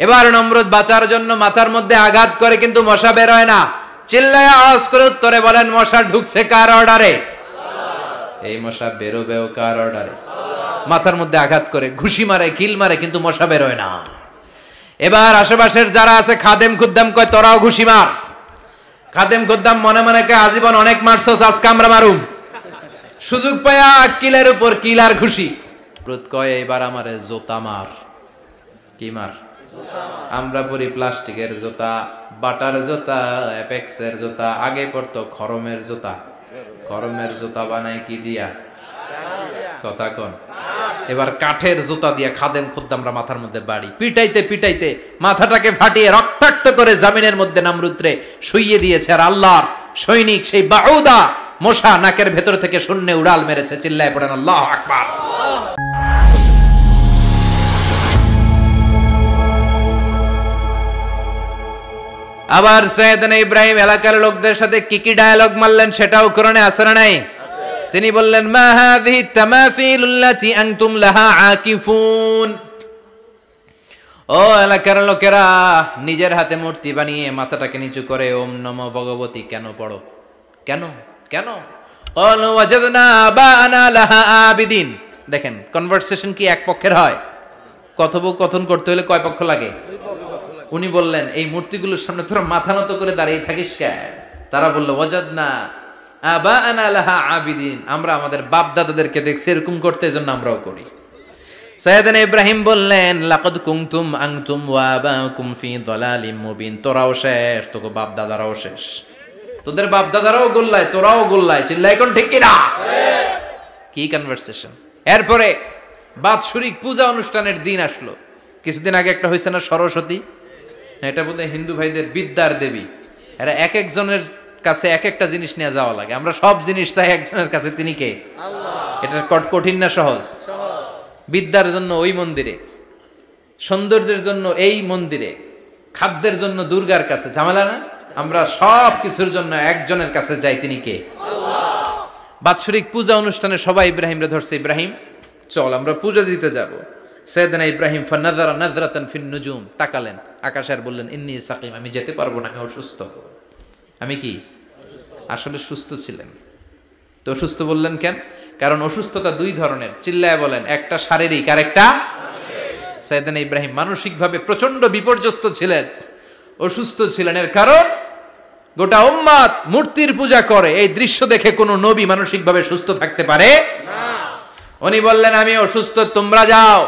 এবার নমরুদ বাঁচার জন্য মাথার মধ্যে আঘাত করে, কিন্তু মশা বের হয় না। চিল্লায় আওয়াজ করে উত্তরে বলেন, মশা ঢুকছে কার অর্ডারে? এই মশা বেরোবেও কার অর্ডারে? মাথার মধ্যে আঘাত করে ঘুষি মারে, কিল মারে, কিন্তু মশা বের হয় না। এবার আশেপাশের যারা আছে খাদেম খুদ্দাম কয়, তোরাও ঘুষি মার। খাদেম খুদ্দাম মনে মনে কয়, আজীবন অনেক মারছস, আজকে আমরা মারুম। সুযোগ পায়া কিলের উপর কিল আর ঘুষি। কয়, এবার আমারে জোতা মার। কি মার? আমরা পরি প্লাস্টিকের জুতা, বাটার জুতা, অ্যাপেক্সের জুতা, আগে পড়তো খরমের জুতা। খরমের জুতা বানায় কি দিয়া? কথা কোন? এবার কাঠের জুতা দিয়া খাদেম খুদ্দামরা মাথার মধ্যে বাড়ি পিটাইতে পিটাইতে মাথাটাকে ফাটিয়ে রক্তাক্ত করে জামিনের মধ্যে নমরুদরে শুইয়ে দিয়েছে। আর আল্লাহর সৈনিক সেই বাউদা মশা নাকের ভেতর থেকে শূন্যে উড়াল মেরেছে। চিল্লায় পড়েন আল্লাহু আকবার। আবার সাইয়েদনা ইব্রাহিম এলাকার লোকদের সাথে কি ডায়ালগ মারলেন সেটাও কোরআনে আছে না নাই? তিনি বললেন, মা হাযিহি তামাসিলুল্লাতী আনতুম লাহা আকিফুন। ও এলাকার লোকেরা, নিজের হাতে মূর্তি বানিয়ে মাথাটাকে নিচু করে ওম নমো ভগবতী কেন পড়ো? কেন কেন? ক্বালু ওয়াজাদনা আবানা লাহা আবিদিন। দেখেন, কনভারসেশন কি এক পক্ষের হয়? কথোপকথন করতে হলে কয় পক্ষ লাগে? উনি বললেন, এই মূর্তিগুলোর সামনে তোরা মাথা নত করে দাঁড়িয়ে থাকিস কেন? তারা বলল, ওয়াজাদনা আবানা লাহা আবিদিন, আমরা আমাদের বাপ দাদাদেরকে দেখছি এরকম করতে, এজন্য আমরাও করি। সাইয়েদনা ইব্রাহিম বললেন, লাকাদ কুনতুম আনতুম ওয়া আবাকুম ফি দালালিম মুবিন। তোরাও শেষ, তোকে বাপ দাদারাও শেষ। তোদের বাপ দাদারাও গোল্লায়, তোরাও গোল্লায়। চিল্লাই কোন ঠিক কিনা? কি কনভারসেশন! এরপরে বাৎসরিক পূজা অনুষ্ঠানের দিন আসলো। কিছুদিন আগে একটা হয়েছে না, সরস্বতী? এটা বোধহয় হিন্দু ভাইদের বিদ্যার দেবী। এরা এক একজনের কাছে এক একটা জিনিস নিয়ে যাওয়া লাগে। আমরা সব জিনিস চাই একজনের কাছে, তিনি কে? আল্লাহ। এটা কঠিন না সহজ? বিদ্যার জন্য ওই মন্দিরে, সৌন্দর্যের জন্য এই মন্দিরে, খাদ্যের জন্য দুর্গার কাছে, ঝামেলা না? আমরা সব কিছুর জন্য একজনের কাছে যাই, তিনি কে? আল্লাহ। বাৎসরিক পূজা অনুষ্ঠানে সবাই ইব্রাহিমরে ধরছে, ইব্রাহিম চল আমরা পূজা দিতে যাব। সাইয়েদনা ইব্রাহিম ফানাযারা নাযরাতান ফিন নুজুম, তাকালেন আকাশে আর বললেন, ইন্নী সাকিম, আমি যেতে পারবো না, আমি অসুস্থ। আমি কি? আসলে সুস্থ ছিলেন তো। অসুস্থ বললেন কেন? কারণ অসুস্থতা দুই ধরনের। চিল্লায় বলেন, একটা শারীরিক আর একটা মানসিক। সাইয়েদনা ইব্রাহিম মানসিকভাবে প্রচন্ড বিপর্যস্ত ছিলেন, অসুস্থ ছিলেন। এর কারণ গোটা উম্মাত মূর্তির পূজা করে, এই দৃশ্য দেখে কোনো নবী মানসিকভাবে সুস্থ থাকতে পারে না। উনি বললেন, আমি অসুস্থ, তোমরা যাও।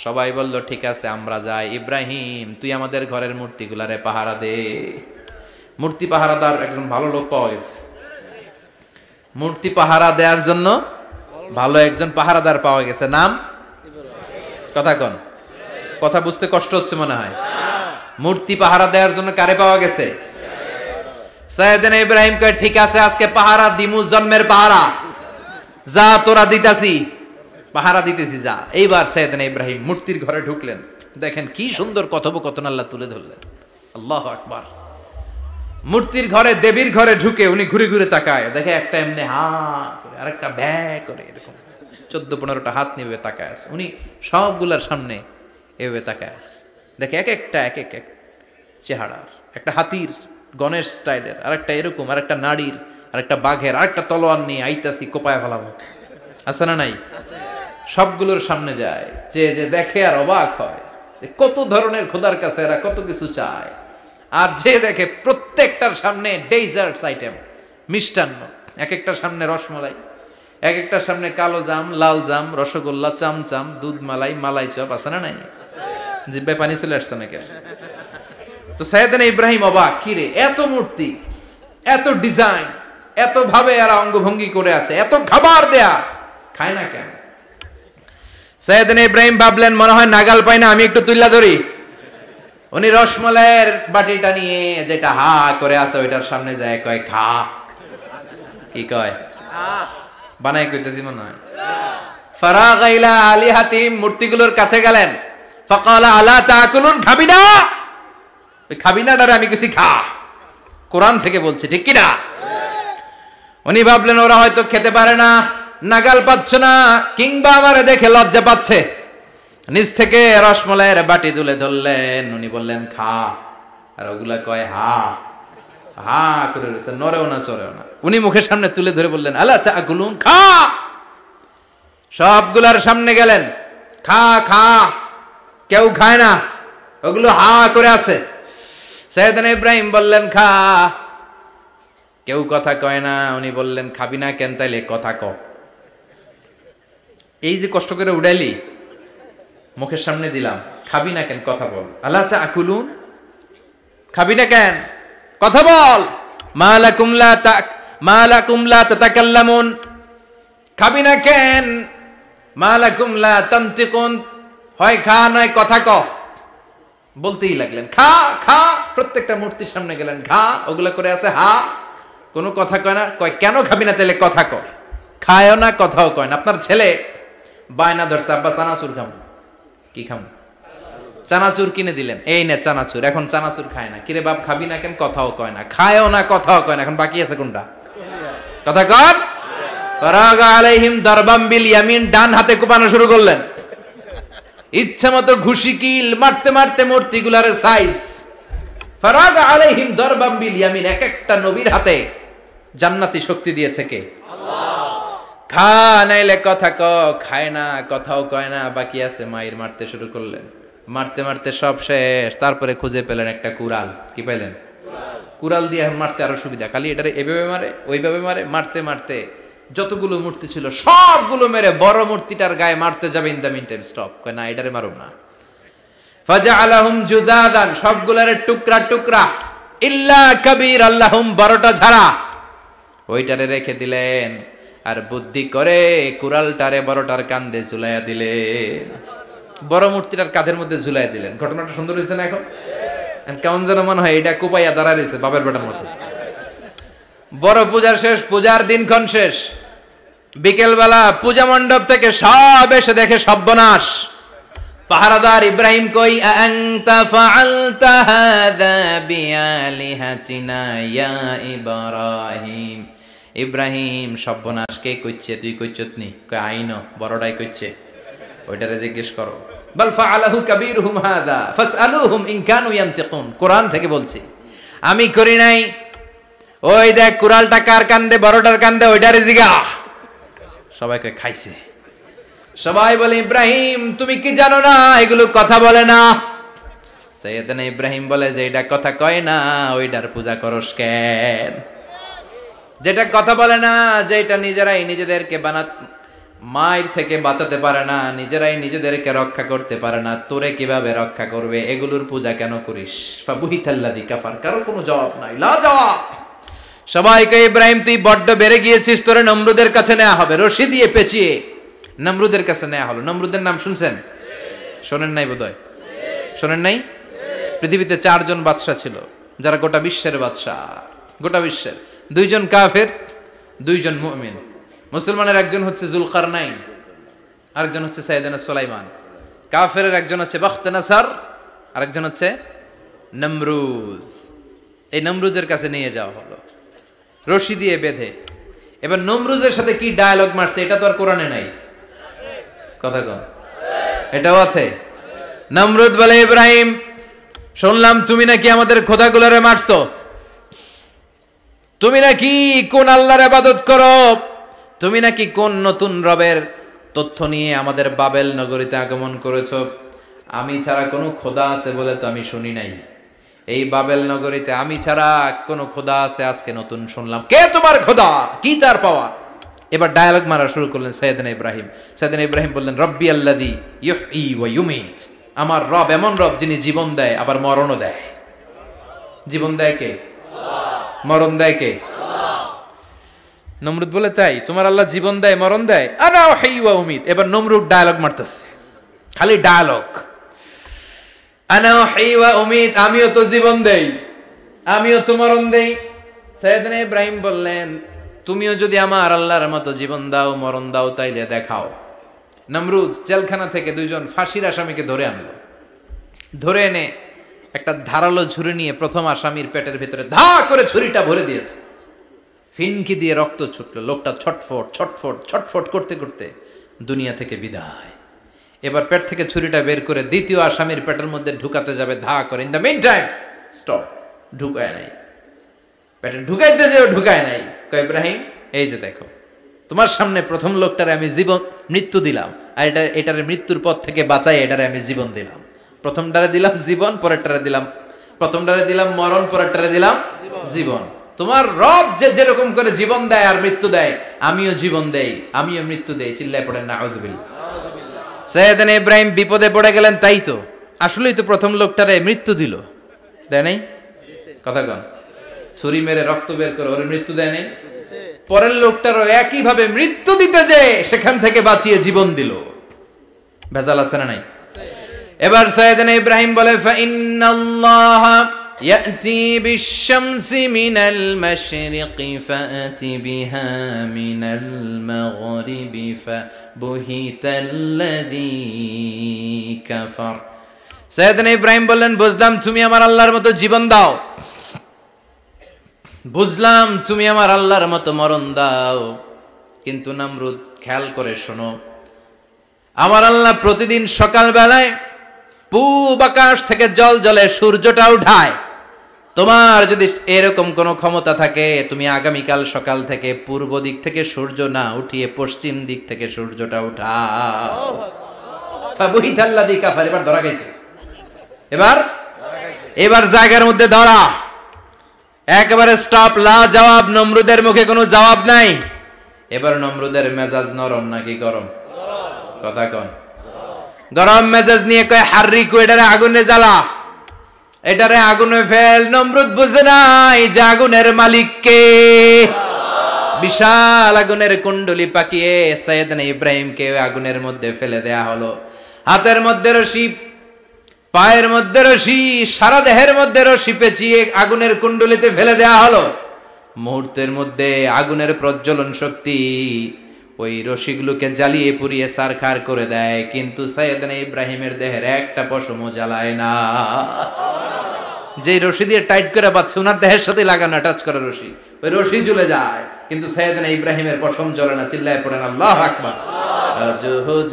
সবাই বলল, ঠিক আছে আমরা যাই। ইব্রাহিম, তুই আমাদের ঘরের মূর্তিগুলারে পাহারা দে। মূর্তি পাহারাদার একজন ভালো লোক পাওয়া গেছে। মূর্তি পাহারা দেওয়ার জন্য ভালো একজন পাহারাদার পাওয়া গেছে। নাম? কথা কন। কথা বুঝতে কষ্ট হচ্ছে মনে হয়। মূর্তি পাহারা দেওয়ার জন্য কারে পাওয়া গেছে? সাইয়েদনা ইব্রাহিম কয়, ঠিক আছে আজকে পাহারা দিমু, জন্মের পাহারা। যা তোরা দিতাছি, পাহারা দিতেছি, যা। এইবার সাইয়েদনা ইব্রাহিম মূর্তির ঘরে ঢুকলেন। দেখেন কি সুন্দর কথোপকথন আল্লাহ তুলে ধরলেন। আল্লাহু আকবার। মূর্তির ঘরে, দেবীর ঘরে ঢুকে উনি ঘুরে ঘুরে তাকায়, দেখে একটা এমনি হা করে, আরেকটা ব্যা করে, এরকম 14-15টা হাত নিয়ে তাকায় আছে। উনি সবগুলার সামনে এভাবে তাকায় আছে। দেখে এক একটা এক এক এক চেহারার, একটা হাতির গণেশ স্টাইলের, আরেকটা এরকম, আরেকটা নারীর, আরেকটা বাঘের, আরেকটা তলোয়ার নিয়ে আইতাছি, কোপায় ফেলাবো। আছে না নাই? সবগুলোর সামনে যায়, যে যে দেখে আর অবাক হয়, কত ধরনের খোদার কাছে এরা কত কিছু চায়। আর যে দেখে প্রত্যেকটার সামনে ডেজার্টস আইটেম, মিষ্টান্ন, এক একটার সামনে রসমালাই, এক একটার সামনে কালো জাম, লাল জাম, রসগোল্লা, চামচাম, দুধ মালাই, মালাই চপ। আছে না নাই? জিব্বায় পানি চলে আসছে নাকি? তো সাইয়েদনা ইব্রাহিম অবাক, কিরে এত মূর্তি, এত ডিজাইন, এত ভাবে এরা অঙ্গভঙ্গি করে আছে, এত খাবার দেয়া, খায় না কেন? সাইয়েদনা ইব্রাহিম ভাবলেন, মনে হয় নাগাল পাই না, আমি একটু তুল্লা ধরি। উনি রসমালাইয়ের বাটিটা নিয়ে, যেটা হা করে আছে, ওইটার সামনে যায়, কয় খা। কি কয়? বানাই কইতেছি মনে হয়। ফারাগা ইলা আলিহাতিম, মূর্তিগুলোর কাছে গেলেন। ফাকালা আলা তাকুলুন, খাবি না? ওই খাবি না ডারে আমি কিছু খা, কোরআন থেকে বলছে, ঠিক কিনা? উনি ভাবলেন ওরা হয়তো খেতে পারে না, নাগাল পাচ্ছে না, কিংবা আমারে দেখে লজ্জা পাচ্ছে। নিচ থেকে রসমলাইয়ের বাটি তুলে ধরলেন, উনি বললেন খা, আর ওগুলা কয় হা হা করে রয়েছে, নড়েও না চড়েও না। উনি মুখের সামনে তুলে ধরে বললেন আলা তাকুলুন, খা। সবগুলার সামনে গেলেন, খা খা, কেউ খায় না, ওগুলো হা করে আছে। সাইয়েদনা ইব্রাহিম বললেন খা, কেউ কথা কয় না। উনি বললেন খাবি না কেন, তাইলে কথা ক। এই যে কষ্ট করে উড়াইলি, মুখের সামনে দিলাম, খাবি না কেন, কথা বল। আলা তাকুলুন, খাবি না কেন, কথা বল। মা লাকুম লা তাতাকাল্লামুন, খাবি না কেন। মা লাকুম লা তানতিকুন, হয় খা নয় কথা ক। বলতেই লাগলেন খা খা, প্রত্যেকটা মূর্তির সামনে গেলেন, খা, ওগুলা করে আছে হা, কোনো কথা কয় না। কয় কেন খাবি না, তাহলে কথা ক। খায়ও না, কথাও কয় না। আপনার ছেলে বায়না ধরছে, আব্বা চানাচুর খাম। কি খাম? চানাচুর কিনে দিলেন, এই নে চানাচুর। এখন চানাচুর খায় না। কিরে বাপ খাবি না কেন, কথাও কয় না। খায়ও না, কথাও কয় না। এখন বাকি আছে কোনটা? কথা কর। ফারাগা আলাইহিম দারবাম বিল ইয়ামিন, ডান হাতে কোপানো শুরু করলেন। ইচ্ছা মতো ঘুষি কিল মারতে মারতে মূর্তিগুলার সাইজ। ফারাগা আলাইহিম দারবাম বিল ইয়ামিন, এক একটা নবীর হাতে জান্নাতি শক্তি দিয়েছে কে? আল্লাহ। খা নাইলে কথা ক, খায় না, কথাও কয় না, বাকি আছে। মায়ের মারতে শুরু করলেন, মারতে মারতে সব শেষ। তারপরে খুঁজে পেলেন একটা কুড়াল। কি পেলেন? কুড়াল দিয়ে মারতে আরো সুবিধা, খালি এটারে এভাবে মারে, ওইভাবে মারে। মারতে মারতে যতগুলো মূর্তি ছিল সবগুলো মেরে বড় মূর্তিটার গায়ে মারতে যাবে, in the meantime stop, কয় না এটারে মারুম না। ফাজআলাহুম জুদাদান, সবগুলার টুকরা টুকরা, ইল্লা কাবীর আল্লাহুম, বড়টা ছাড়া ওইটারে রেখে দিলেন। আর বুদ্ধি করে কুড়ালটারে বড়টার কাঁধে ঝুলাইয়া দিলেন, বড় মূর্তিটার কাঁধের মধ্যে ঝুলাই দিলেন। ঘটনাটা সুন্দর হয়েছে না? এখন কেমন যেন মনে হয় এটা কোপাইয়া দাঁড়া রয়েছে বাবের বেটার মতো। বড় পূজার শেষ, পূজার দিনক্ষণ শেষ। বিকেলবেলা পূজা মণ্ডপ থেকে সব এসে দেখে সর্বনাশ। পাহারাদার ইব্রাহিম কই, আনতা ফাআলতা হাযা বিআলিহাতিনা ইয়া ইব্রাহিম। ইব্রাহিম, সর্বনাশ কে কইছে? তুই কইছত নি? কয় আইনো, বড়টাই কইছে। ওইটারে জিজ্ঞেস করো। বাল ফাআলাহু কাবীরুহুম হাযা ফাসআলুহুম ইন কানু ইয়ানতিকুন। কোরআন থেকে বলছি, আমি করি নাই। ওই দেখ কুড়ালটা কার কান্দে, বড়টার কান্দে, ওইটারে জিগা। সবাইকে খাইছে। সবাই বলে ইব্রাহিম তুমি কি জানো না এগুলো কথা বলে না? সাইয়েদনা ইব্রাহিম বলে যে এটা কথা কয় না, ওইটার পূজা করস কেন? যেটা কথা বলে না, যেটা নিজেরাই নিজেদেরকে মায়ের থেকে বাঁচাতে পারে না, নিজেরাই নিজেদেরকে রক্ষা করতে পারে না, তোরে কিভাবে রক্ষা করবে? এগুলোর পূজা কেন করিস? ফাবুহিতাল্লাযী কাফার, কারো কোনো জবাব নাই, লা জবাব। সবাইকে ইব্রাহিম তুই বড্ড বেড়ে গিয়েছিস, তোরে নমরুদের কাছে নেওয়া হবে। রশি দিয়ে পেঁচিয়ে নমরুদের কাছে নেওয়া হলো। নমরুদের নাম শুনছেন? শোনেন নাই বোধহয়? শোনেন নাই? পৃথিবীতে 4 জন বাদশা ছিল, যারা গোটা বিশ্বের বাদশা। গোটা বিশ্বের 2 জন কাফের, 2 জন মুমিন। মুসলমানের একজন হচ্ছে জুলকারনাইন, আরেকজন হচ্ছে সাইয়েদনা সুলাইমান। কাফেরের একজন হচ্ছে বাখতানাসার, আরেকজন হচ্ছে নমরুদ। এই নমরুদের কাছে নিয়ে যাওয়া হলো রশি দিয়ে বেঁধে। এবার নমরুদের সাথে কি ডায়ালগ মারছে এটা তো আর কোরআনে নাই। কথা কন, এটাও আছে। নমরুদ বলে, ইব্রাহিম শুনলাম তুমি নাকি আমাদের খোদাগুলোরে মারছো, তুমি নাকি কোন আল্লাহর ইবাদত করো, তুমি নাকি কোন নতুন রবের তথ্য নিয়ে আমাদের বাবেল নগরীতে আগমন করেছো। আমি ছাড়া কোনো খোদা আছে বলে তো আমি শুনি নাই। এই বাবেল নগরীতে আমি ছাড়া কোনো খোদা আছে আজকে নতুন শুনলাম। কে তোমার খোদা? কি তার পাওয়া? এবার ডায়ালগ মারা শুরু করলেন সাইয়েদনা ইব্রাহিম। সাইয়েদনা ইব্রাহিম বললেন, রব্বি আল্লাযী ইউহয়ী ওয়া ইউমীত, আমার রব এমন রব যিনি জীবন দেয় আবার মরণও দেয়। জীবন দেয় কে? আল্লাহ। মরণ দেয় কে? আল্লাহ। নমরুদ বলে, তাই তোমার আল্লাহ জীবন দেয় মরণ দেয়? আনা উহয়ী ওয়া উমীত। এবার নমরুদ ডায়ালগ মারতেছে, খালি ডায়ালগ। আনা উহয়ী ওয়া উমীত, আমিও তো জীবন দেই, আমিও তো মরণ দেই। সাইয়েদনা ইব্রাহিম বললেন, তুমিও যদি আমার আল্লাহর মতো জীবন দাও মরণ দাও তাইলে দেখাও। নমরুদ জেলখানা থেকে 2 জন ফাঁসির আসামিকে ধরে আনলো। ধরে এনে একটা ধারালো ছুরি নিয়ে প্রথম আসামির পেটের ভিতরে ধা করে ছুরিটা ভরে দিয়েছে। ফিনকি দিয়ে রক্ত ছুটলো। লোকটা ছটফট ছটফট ছটফট করতে করতে দুনিয়া থেকে বিদায়। এবার পেট থেকে ছুরিটা বের করে দ্বিতীয় আসামির পেটের মধ্যে ঢুকাতে যাবে ধা করে। In the meantime stop, ঢুকায় নাই, পেটে ঢুকাইতে যে ঢুকায় নাই। কয় ইব্রাহিম, এই যে দেখো, তোমার সামনে প্রথম লোকটারে আমি মৃত্যু দিলাম, আর এটারে মৃত্যুর পথ থেকে বাঁচাই এটারে আমি জীবন দিলাম। প্রথমটারে দিলাম জীবন, পরেরটারে দিলাম, প্রথমটারে দিলাম মরণ, পরেরটারে দিলাম জীবন। তোমার রব যে যেরকম করে জীবন দেয় আর মৃত্যু দেয়, আমিও জীবন দেই, আমিও মৃত্যু দেই। চিল্লায় পড়েন নাউযুবিল্লাহ। সাইয়েদনা ইব্রাহিম বিপদে পড়ে গেলেন, তাই তো আসলেই তো প্রথম লোকটারে মৃত্যু দিল, দেয় নাই? কথা কন, ছুরি মেরে রক্ত বের করে ওর মৃত্যু দেয় নাই? পরের লোকটারও একই ভাবে মৃত্যু দিতে যে সেখান থেকে বাঁচিয়ে জীবন দিল। ভেজাল আছে না নাই? এবার সাইয়েদনা ইব্রাহিম বলে, ফাইন্নাল্লাহা ইয়াতি বিশ-শামসি মিনাল মাশরিকি ফাআতি বিহা মিনাল মাগরিবি ফাবুহিতাল্লাযী কাফার। সাইয়েদনা ইব্রাহিম বললেন, বুঝলাম তুমি আমার আল্লাহর মতো জীবন দাও, বুঝলাম তুমি আমার আল্লাহর মতো মরণ দাও, কিন্তু নমরুদ খেয়াল করে শোনো, আমার আল্লাহ প্রতিদিন সকাল বেলায় পূব আকাশ থেকে জল জলে সূর্যটা উঠায়। তোমার যদি এরকম কোন ক্ষমতা থাকে, তুমি আগামীকাল সকাল থেকে পূর্ব দিক থেকে সূর্য না উঠিয়ে পশ্চিম দিক থেকে সূর্যটা উঠাও। ফাবুহিতাল্লাযী কাফার। এবার ধরা গেছে, এবার জায়গার মধ্যে ধরা, একেবারে স্টপ, লা জবাব। নমরুদের মুখে কোনো জবাব নাই। এবার নমরুদের মেজাজ নরম নাকি গরম? কথা কন। গরম মেজাজ নিয়ে কয়, হাররিকু, এটারে আগুনে জ্বালা, এটারে আগুনে ফেল। নমরুদ বুঝে নাই যে আগুনের মালিক কে। বিশাল আগুনের কুণ্ডলি পাকিয়ে সাইয়েদনা ইব্রাহিমকে আগুনের মধ্যে ফেলে দেয়া হলো। হাতের মধ্যে রশি, পায়ের মধ্যে রশি, সারা দেহের মধ্যে রশি পেঁচিয়ে আগুনের কুণ্ডলিতে ফেলে দেয়া হলো। মুহূর্তের মধ্যে আগুনের প্রজ্বলন শক্তি ওই রশিগুলোকে জ্বালিয়ে পুড়িয়ে ছারখার করে দেয়, কিন্তু সাইয়েদনা ইব্রাহিমের দেহের একটা পশমও জ্বালায় না। যে রশি দিয়ে টাইট করে বাঁধছে, ওনার দেহের সাথে লাগানো টাচ করা রশি, ওই রশি জ্বলে যায়, কিন্তু সাইয়েদনা ইব্রাহিমের পশম জ্বলে না। চিল্লায় পড়েন আল্লাহু আকবার।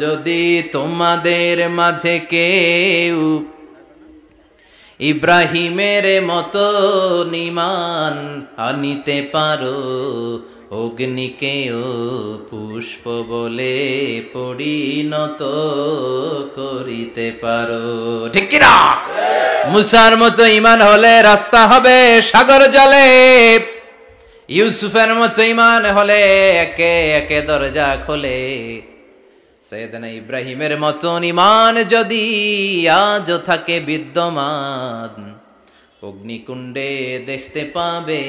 যদি তোমাদের মাঝে কেউ ইব্রাহিমের মতো ঈমান আনিতে পারো, অগ্নিকেও পুষ্প বলে পরিণত করিতে পারো, ঠিক কি না? মুসার মতো ঈমান হলে রাস্তা হবে সাগর জলে, ইউসুফের মতো ঈমান হলে একে একে দরজা খোলে। সাইয়েদনা ইব্রাহিমের মতন ঈমান যদি আজও থাকে বিদ্যমান, অগ্নিকুণ্ডে দেখতে পাবে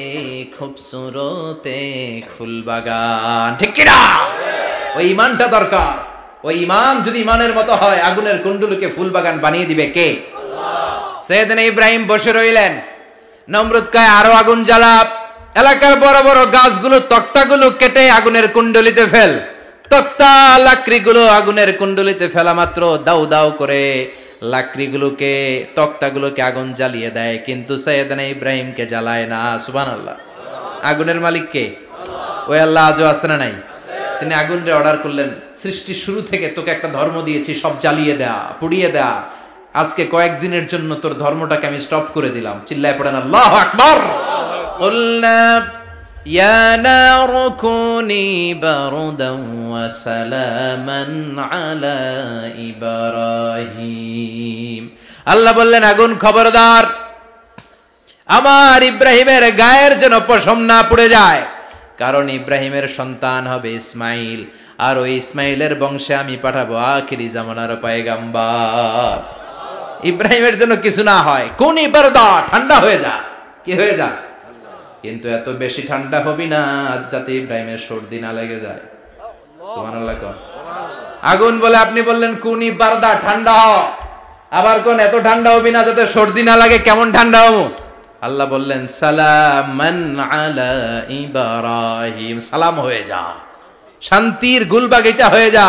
খুবসুরত এক ফুলবাগান, ঠিক কি না? ওই ঈমানটা দরকার। ওই ঈমান যদি ঈমানের মতো হয়, আগুনের কুণ্ডলকে ফুলবাগান বানিয়ে দিবে কে? আল্লাহ। সাইয়েদনা ইব্রাহিম বসে রইলেন। নমরুদ কয়, আরো আগুন জ্বালা, এলাকার বড় বড় গাছগুলো, তক্তাগুলো কেটে আগুনের কুণ্ডলিতে ফেল। তক্তা লাকড়িগুলো আগুনের কুণ্ডলিতে ফেলা মাত্র দাউ দাউ করে লাকড়িগুলোকে, তক্তাগুলোকে আগুন জ্বালিয়ে দেয়, কিন্তু সাইয়েদনা ইব্রাহিমকে জ্বালায় না। সুবহানাল্লাহ। আগুনের মালিক কে? ওই আল্লাহ আজও আছে না নাই? তিনি আগুনরে অর্ডার করলেন, সৃষ্টির শুরু থেকে তোকে একটা ধর্ম দিয়েছি, সব জ্বালিয়ে দেয়া, পুড়িয়ে দেয়া, আজকে কয়েকদিনের জন্য তোর ধর্মটাকে আমি স্টপ করে দিলাম। চিল্লায় পড়েন আল্লাহু আকবার। কুলনা ইয়া নারু কুনি বারদান ওয়া সালামান আলা ইব্রাহিম। আল্লাহ বললেন, আগুন খবরদার, আমার ইব্রাহিমের গায়ের যেন পশম না পুড়ে যায়, কারণ ইব্রাহিমের সন্তান হবে ইসমাইল, আর ওই ইসমাইলের বংশে আমি পাঠাবো আখিরি জামানার পয়গাম্বর। ইব্রাহিমের জন্য কিছু না হয়, কুনি বারদা, ঠান্ডা হয়ে যা। কি হয়ে যা? কিন্তু এত বেশি ঠান্ডা হবি না যাতে ইব্রাহিমের সর্দি না লেগে যায়। সুবহানাল্লাহ। আগুন বলে, আপনি বললেন কুনি বারদা, ঠান্ডা হ, আবার কোন এত ঠান্ডা হবি না যাতে সর্দি না লাগে। কেমন ঠান্ডা হবো? আল্লাহ বললেন, সালামান আলা ইব্রাহিম, সালাম হয়ে যা, শান্তির গুলবাগিচা হয়ে যা,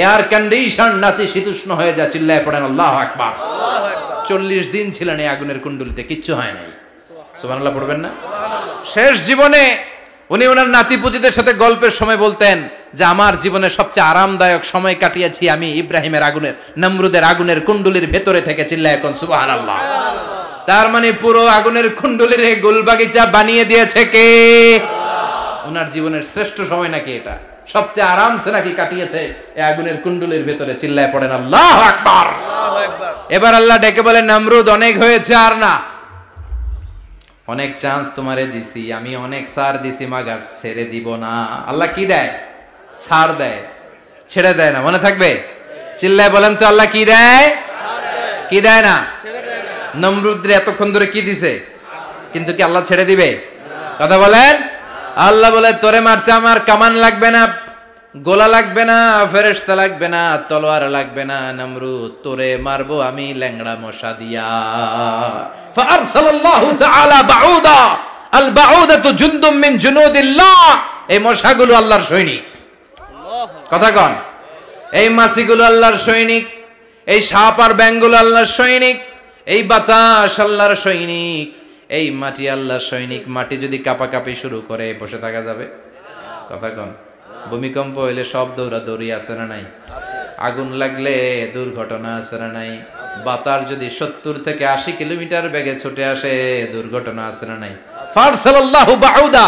এয়ার কন্ডিশন নাতিশীতোষ্ণ হয়ে যা। চিল্লায় পড়েন আল্লাহু আকবার। 40 দিন ছিলেন এই আগুনের কুণ্ডলিতে, কিচ্ছু হয় নাই। সুবহানাল্লাহ পড়বেন না? শেষ জীবনে উনি ওনার নাতিপুতিদের সাথে গল্পের সময় বলতেন যে আমার জীবনের সবচেয়ে আরামদায়ক সময় কাটিয়েছি আমি ইব্রাহিমের আগুনের, নমরুদের আগুনের কুণ্ডুলির ভেতরে থেকে। চিল্লায় এখন সুবহানাল্লাহ। তার মানে পুরো আগুনের কুণ্ডুলির এই গোলবাগিচা বানিয়ে দিয়েছে কে? ওনার জীবনের শ্রেষ্ঠ সময় নাকি এটা, সবচেয়ে আরামসে নাকি কাটিয়েছে এই আগুনের কুণ্ডুলির ভেতরে। চিল্লায় পড়েন আল্লাহু আকবার। এবার আল্লাহ ডেকে বলেন, নমরুদ অনেক হয়েছে, আর না, অনেক চান্স তোমারে দিছি আমি, অনেক ছাড় দিছি, মাগার ছেড়ে দিব না। আল্লাহ কি দেয়? ছাড় দেয়, ছেড়ে দেয় না। মনে থাকবে? চিল্লায় বলেন তো, আল্লাহ কি দেয়? কি দেয় না? নমরুদরে এতক্ষণ ধরে কি দিছে, কিন্তু কি আল্লাহ ছেড়ে দিবে? কথা বলেন। আল্লাহ বলে, তোরে মারতে আমার কামান লাগবে না, গোলা লাগবে না, ফেরেশতা লাগবে না, তলোয়ার লাগবে না, নমরুদ তোরে মারবো আমি ল্যাংড়া মশা দিয়া। ফারসালাল্লাহু তাআলা বাউদা, আল বাউদাতু জুনদুম মিন জুনুদিল্লাহ। এই মশাগুলো আল্লাহর সৈনিক। কথা কন। এই মাছিগুলো আল্লাহর সৈনিক, এই সাপ আর ব্যাঙগুলো আল্লাহর সৈনিক, এই বাতাস আল্লাহর সৈনিক, এই মাটি আল্লাহর সৈনিক। মাটি যদি কাঁপাকাঁপি শুরু করে বসে থাকা যাবে? কথা কন। ভূমিকম্প হইলে সব দৌড়াদৌড়ি আছে না নাই? আগুন লাগলে দুর্ঘটনা আছে না নাই? বাতাস যদি 70 থেকে 80 কিলোমিটার বেগে ছুটে আসে, দুর্ঘটনা আছে না নাই? ফারসালাল্লাহু বাউদা,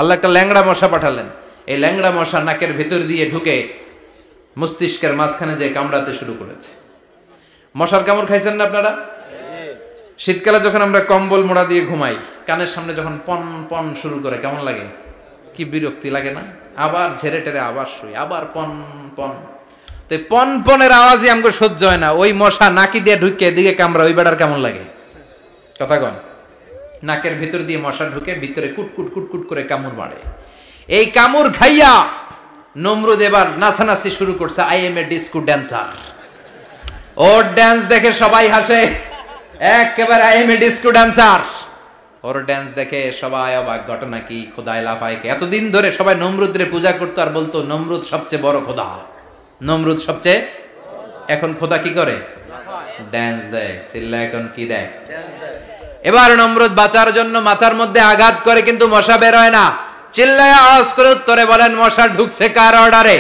আল্লাহ একটা ল্যাংড়া মশা পাঠালেন। এই ল্যাংড়া মশা নাকের ভিতর দিয়ে ঢুকে মস্তিষ্কের মাঝখানে যে কামড়াতে শুরু করেছে। মশার কামড় খাইছেন না আপনারা? শীতকালে যখন আমরা কম্বল মোড়া দিয়ে ঘুমাই, কানের সামনে যখন পন পন শুরু করে কেমন লাগে? কি বিরক্তি লাগে না? আবার ঝেড়ে টেরে আবার শুই, আবার পন পন। তো পন পনের আওয়াজই আমাকে সহ্য হয় না। ওই মশা নাকি দিয়ে ঢুকে এদিকে কামড়া, ওই বেড়ার কেমন লাগে? কথা কন। নাকের ভিতর দিয়ে মশা ঢুকে ভিতরে কুটকুট কুটকুট করে কামড় মারে। এই কামড় খাইয়া নমরুদ এবার নাচানাচি শুরু করছে। I M A disco dancer. Or dance দেখে সবাই হাসে, একেবারে I M A disco dancer. Or dance দেখে সবাই অবাক। ঘটনা কি? খোদায় লাফায় কে? এতদিন ধরে সবাই নমরুদরে পূজা করতো আর বলতো নমরুদ সবচেয়ে বড় খোদা, নমরুদ সবচেয়ে। এখন খোদা কি করে? ড্যান্স দেয়। চিল্লা এখন কি দেয়? এবার নমরুদ বাঁচার জন্য মাথার মধ্যে আঘাত করে, কিন্তু মশা বের হয় না। চিল্লায় আওয়াজ করে উত্তরে বলেন, মশা ঢুকছে কার অর্ডারে?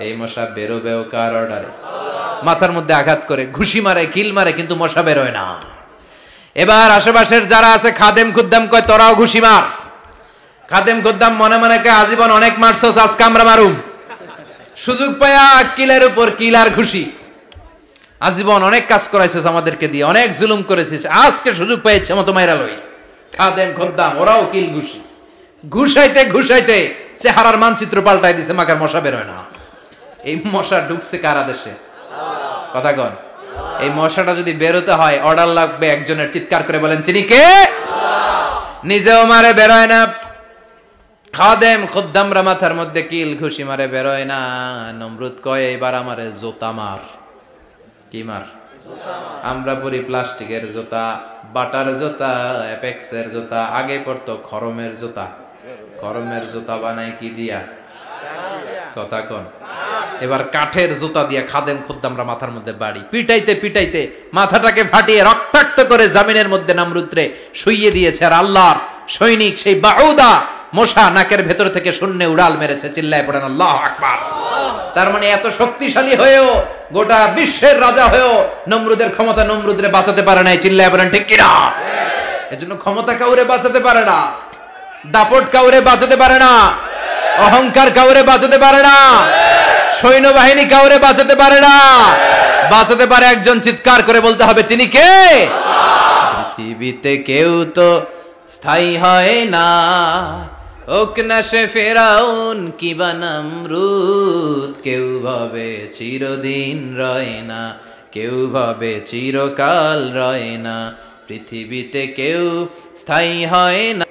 এই মশা বেরোবেও কার অর্ডারে? মাথার মধ্যে আঘাত করে ঘুষি মারে, কিল মারে, কিন্তু মশা বের হয় না। এবার আশেপাশের যারা আছে খাদেম খুদ্দাম কয়, তোরাও ঘুষি মার। খাদেম খুদ্দাম মনে মনে কয়, আজীবন অনেক মারছস, আজকে আমরা মারুম। সুযোগ পায়া কিলের উপর কিল আর ঘুষি। আজীবন অনেক কাজ করাইছিস আমাদেরকে দিয়ে, অনেক জুলুম করেছিস, আজকে সুযোগ পাইছে মতো মাইরা লই। খাদেম খুদ্দাম ওরাও কিল ঘুষি। ঘুষাইতে ঘুষাইতে চেহারার মানচিত্র পাল্টাই দিছে, মাকার মশা বের হয় না। এই মশা ঢুকছে কার আদেশে? কথা কন। এই মশাটা যদি বেরোতে হয়, অর্ডার লাগবে একজনের। চিৎকার করে বলেন, তিনি কে? নিজেও মারে, বেরোয় না। খাদেম খুদ্দামরা মাথার মধ্যে কিল ঘুষি মারে, বেরোয় না। নমরুদ কয়, এবার আমারে জুতা মার। কি মার? আমরা পরি প্লাস্টিকের জুতা, বাটার জুতা, অ্যাপেক্সের জুতা। আগে পড়তো খরমের জুতা। খরমের জুতা বানায় কি দিয়া? কথা কন। এবার কাঠের জুতা দিয়ে খাদেম খুদ্দামরা মাথার মধ্যে বাড়ি। পিটাইতে পিটাইতে মাথাটাকে ফাটিয়ে রক্তাক্ত করে জামিনের মধ্যে নমরুদরে শুইয়ে দিয়েছে। আর আল্লাহর সৈনিক সেই বাউদা মশা নাকের ভেতর থেকে শূন্যে উড়াল মেরেছে। চিল্লায় পড়েন আল্লাহু আকবার। তার মানে এত শক্তিশালী হয়েও, গোটা বিশ্বের রাজা হয়েও নমরুদের ক্ষমতা নমরুদরে বাঁচাতে পারে নাই। চিল্লায় পড়েন ঠিক কিনা? এজন্য ক্ষমতা কাউরে বাঁচাতে পারে না, দাপট কাউরে বাঁচাতে পারে না, অহংকার কাউরে বাঁচাতে পারে না, সৈন্যবাহিনী কাউরে বাঁচাতে পারে না। বাঁচাতে পারে একজন। চিৎকার করে বলতে হবে, তিনি কে? পৃথিবীতে কেউ তো স্থায়ী হয় না, হোক না সে ফেরাউন কিবা নমরুদ। কেউ ভাবে চিরদিন রয় না, কেউ ভাবে চিরকাল রয় না। পৃথিবীতে কেউ স্থায়ী হয় না।